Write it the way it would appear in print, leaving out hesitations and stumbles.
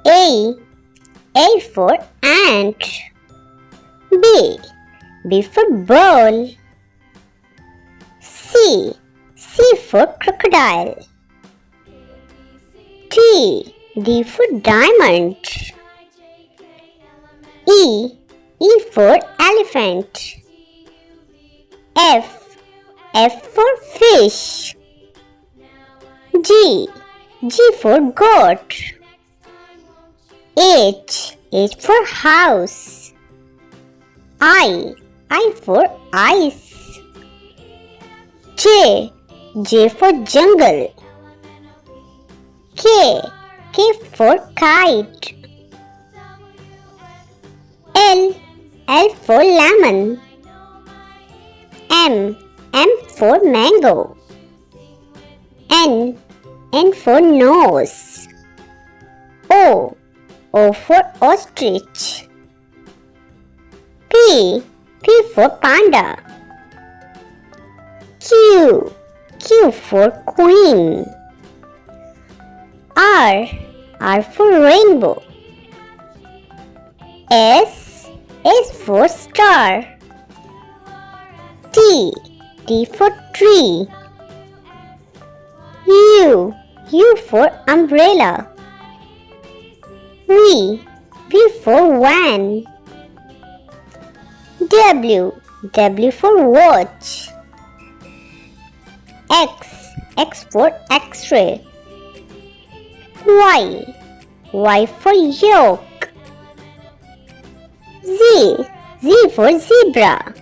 A for ant. B for ball. C for crocodile. D for diamond. E for elephant. F for fish. G for goat. H for house. I for ice. J for jungle. K for kite. L for lemon. M for mango. N for nose. O for ostrich. P for panda. Q for queen. R for rainbow. S for star. T for tree. U for umbrella. V for van. W for watch. X for X-ray. Y for yolk. Z for zebra.